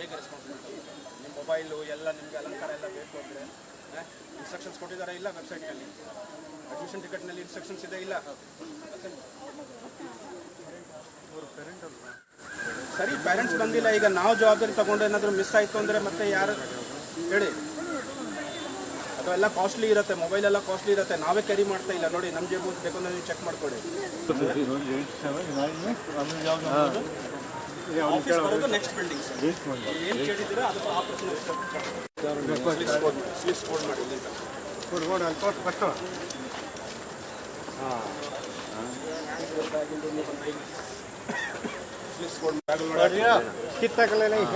ಹೇಗೆ ರೆಸ್ಪಾನ್ಸಿಬಿಲಿಟಿ ನಿಮ್ಮ ಮೊಬೈಲು ಎಲ್ಲ ನಿಮಗೆ ಅಲಂಕಾರ ಎಲ್ಲ ಬೇಕು ಅಂದರೆ ಇನ್ಸ್ಟ್ರಕ್ಷನ್ಸ್ ಕೊಟ್ಟಿದ್ದಾರೆ ಇಲ್ಲ ವೆಬ್ಸೈಟ್ನಲ್ಲಿ ಅಡ್ಮಿಷನ್ ಟಿಕೆಟ್ನಲ್ಲಿ ಇನ್ಸ್ಟ್ರಕ್ಷನ್ಸ್ ಇದೆ ಇಲ್ಲ ಸರಿ ಪೇರೆಂಟ್ಸ್ ಬಂದಿಲ್ಲ ಈಗ ನಾವು ಜವಾಬ್ದಾರಿ ತಗೊಂಡು ಏನಾದರೂ ಮಿಸ್ ಆಯಿತು ಅಂದರೆ ಮತ್ತೆ ಯಾರು ಹೇಳಿ ಅದೆಲ್ಲ ಕಾಸ್ಟ್ಲಿ ಇರುತ್ತೆ ಮೊಬೈಲ್ ಎಲ್ಲ ಕಾಸ್ಟ್ಲಿ ಇರುತ್ತೆ ನಾವೇ ಕ್ಯಾರಿ ಮಾಡ್ತಾ ಇಲ್ಲ ನೋಡಿ ನಮ್ಮ ಜೇಬು ಬೇಕು ಅಂದರೆ ನೀವು ಚೆಕ್ ಮಾಡ್ಕೊಳ್ಳಿ ಆಫೀಸ್ ಬರೋದು ನೆಕ್ಸ್ಟ್ ಬಿಲ್ಡಿಂಗ್ ಸರ್ ಏನು ಕೇಳಿದ್ದೀರಾ ಅದು ಆ ಪ್ರಶ್ನೆ ಪ್ಲೀಸ್ ಫೋನ್ ಮಾಡಿ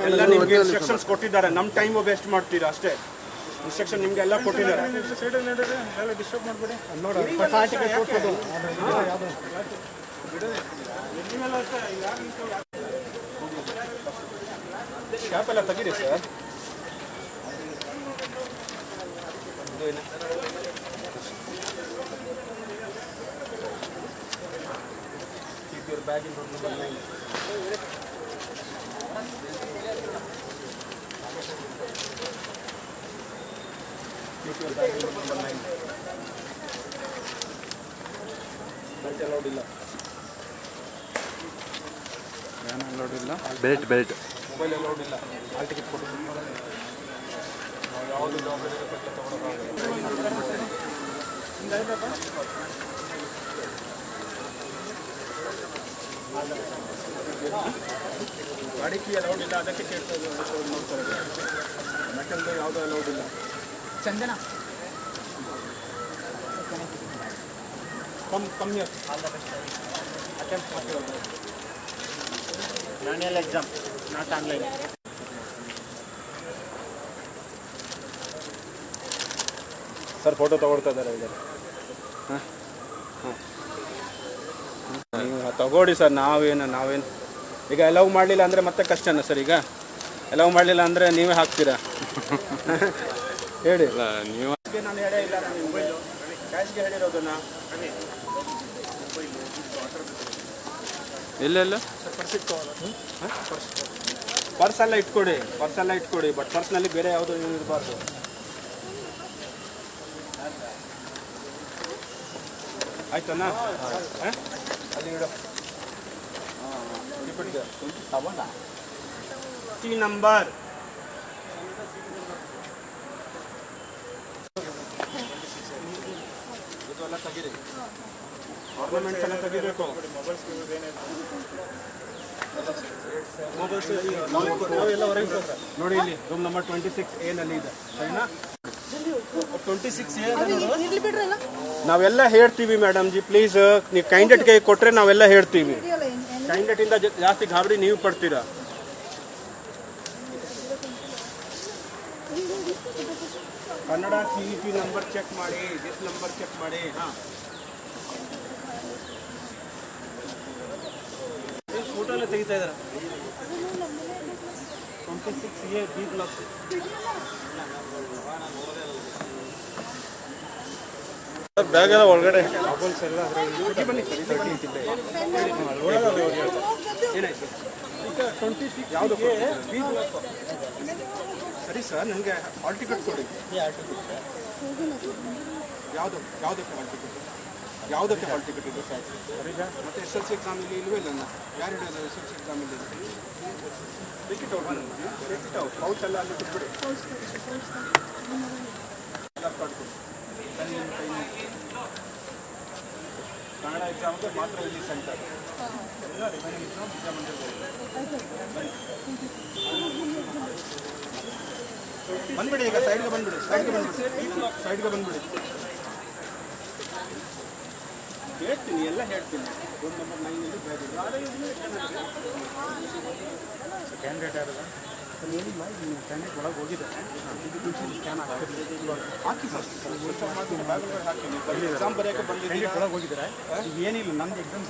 ಎಲ್ಲ ನಿಮಗೆ ಇನ್ಸ್ಟ್ರಕ್ಷನ್ಸ್ ಕೊಟ್ಟಿದ್ದಾರೆ ನಮ್ಮ ಟೈಮು ವೇಸ್ಟ್ ಮಾಡ್ತೀರಾ ಅಷ್ಟೇ ಇನ್ಸ್ಟ್ರಕ್ಷನ್ ನಿಮಗೆ ಎಲ್ಲ ಕೊಟ್ಟಿದ್ದಾರೆ ಡಿಸ್ಟರ್ಬ್ ಮಾಡಬೇಡಿ ಕ್ಯಾಪ್ ಎಲ್ಲ ತೆಗೀರಿ sir keep your bag in room number 9 keep your bag in room number 9 belt allowed ಇಲ್ಲ ಏನು allowed ಇಲ್ಲ ಬೆಲ್ಟ್ ಮೊಬೈಲ್ allowed ಇಲ್ಲ ಹಾಲ್ ಟಿಕೆಟ್ ಕೊಟ್ಟು ನಾವು ಯಾವುದು ಜವಾಬ್ದಾರಿ ಪತ್ರ ತಗೊಳ್ಳೋದು ಗಾಡಿ ಕೀ ಅಲೌಡ್ ಇಲ್ಲ ಅದಕ್ಕೆ ಕೇಳ್ತಾ ನೋಡ್ತಾರೆ ಮೆಟಲ್ದು ಯಾವುದೂ ಅಲೌಡ್ ಇಲ್ಲ ಚಂದನ ಕಮ್ಮಿ ಅಟೆಂಪ್ಟ್ ಮಾಡ್ತಿರೋದು manual exam not online sir photo ತಗೊಳ್ತಾ ಇದ್ದಾರೆ ಈಗ ಹಾಂ ನೀವು ತಗೊಳ್ಳಿ ಸರ್ ನಾವೇನು ಈಗ ಅಲೌ ಮಾಡಲಿಲ್ಲ ಅಂದರೆ ಮತ್ತೆ ಕಷ್ಟನ ಸರ್ ಈಗ ಅಲೌ ಮಾಡಲಿಲ್ಲ ಅಂದರೆ ನೀವೇ ಹಾಕ್ತೀರಾ ಹೇಳಿ ನೀವು ನಾನು ಹೇಳೇ ಇಲ್ಲ ನಾನು ಮೊಬೈಲು ಕ್ಯಾಶ್ಗೆ ಹೇಳಿರೋದನ್ನ ಇಲ್ಲ ಸರ್ ಪರ್ಸೆಲ್ಲ ಇಟ್ಕೊಡಿ ಬಟ್ ಪರ್ಸ್ನಲ್ಲಿ ಬೇರೆ ಯಾವುದೂ ಇರಬಾರ್ದು ಆಯ್ತಣ್ಣ ಅಲ್ಲಿ ಇಡು ನಂಬರ್ ಇದೆಲ್ಲ ತೆಗೀರಿ ಆರ್ನಮೆಂಟ್ಸ್ ಎಲ್ಲ ತೆಗಿಬೇಕು ಮೊಬೈಲ್ಸ್ ನಾವೆಲ್ಲ ಹೊರಗೆ ನೋಡಿ ಇಲ್ಲಿ ರೂಮ್ ನಂಬರ್ 26A ನಲ್ಲಿ ಇದೆ ಸರಿನಾ 26A ನಾವೆಲ್ಲ ಹೇಳ್ತೀವಿ ಮೇಡಮ್ ಜಿ ಪ್ಲೀಸ್ ನೀವು ಕ್ಯಾಂಡಿಡೇಟ್ಗೆ ಕೊಟ್ಟರೆ ನಾವೆಲ್ಲ ಹೇಳ್ತೀವಿ ಕ್ಯಾಂಡಿಡೇಟಿಂದ ಜಾಸ್ತಿ ಗಾಬರಿ ನೀವು ಪಡ್ತೀರಾ ಕನ್ನಡ CET ನಂಬರ್ ಚೆಕ್ ಮಾಡಿ ದಿಸ್ ನಂಬರ್ ಚೆಕ್ ಮಾಡಿ ಹಾಂ ಫೋಟೋ ಎಲ್ಲ ತೆಗಿತಾ ಇದ್ದಾರೆ 26A B ಬ್ಲಾಕ್ ಬ್ಯಾಗ್ ಎಲ್ಲ ಒಳಗಡೆ ಮೊಬೈಲ್ಸ್ ಎಲ್ಲ ಬನ್ನಿ ಏನಾಯ್ತು ಈಗ 26 ಯಾವುದು ಬಿ ಬ್ಲಾಕ್ ಸರಿ ಸರ್ ನನಗೆ ಹಾಲ್ ಟಿಕೆಟ್ ಕೊಡಿ ಯಾವುದಕ್ಕೆ ಹಾಲ್ ಟಿಕೆಟ್ ಇದೆ ಸರ್ ಮತ್ತು SSLC ಎಕ್ಸಾಮ್ ಇಲ್ಲಿ ಇಲ್ವೇ ಇಲ್ಲ ಯಾರು ಹಿಡಿಯೋದು SSLC ಎಕ್ಸಾಮ್ ಇಲ್ಲಿ ಟಿಕೆಟ್ ಔಟ್ ಪೌಚ್ ಎಲ್ಲ ಅಲ್ಲಿ ಬಿಟ್ಬಿಡಿ ಕನ್ನಡ ಎಕ್ಸಾಮ್ಗೆ ಮಾತ್ರ ಇಲ್ಲಿ ಸೆಂಟರ್ ಎಲ್ಲ ರಿಮೈನಿಂಗ್ ಎಕ್ಸಾಮ್ ವಿದ್ಯಾಮಂದಿರ ಬಂದ್ಬಿಡಿ ಈಗ ಸೈಡ್ಗೆ ಬಂದ್ಬಿಡಿ ಹೇಳ್ತೀನಿ ಎಲ್ಲ ಹೇಳ್ತೀನಿ ರೂಮ್ ನಂಬರ್ 9 ಕ್ಯಾಂಡಿಡೇಟ್ ಯಾರದ ಏನಿಲ್ಲ ಕ್ಯಾಂಡಿಡೇಟ್ ಒಳಗೆ ಹೋಗಿದ್ದಾರೆ ಸ್ಕ್ಯಾನ್ ಹಾಕಿ ಫಸ್ಟ್ ಹಾಕಿ ಎಕ್ಸಾಮ್ ಬರೆಯೋಕ್ಕೆ ಬಂದಿದ್ದೀವಿ ಒಳಗೆ ಹೋಗಿದ್ದಾರೆ ಏನಿಲ್ಲ ನಮ್ಮದು ಎಕ್ಸಾಮ್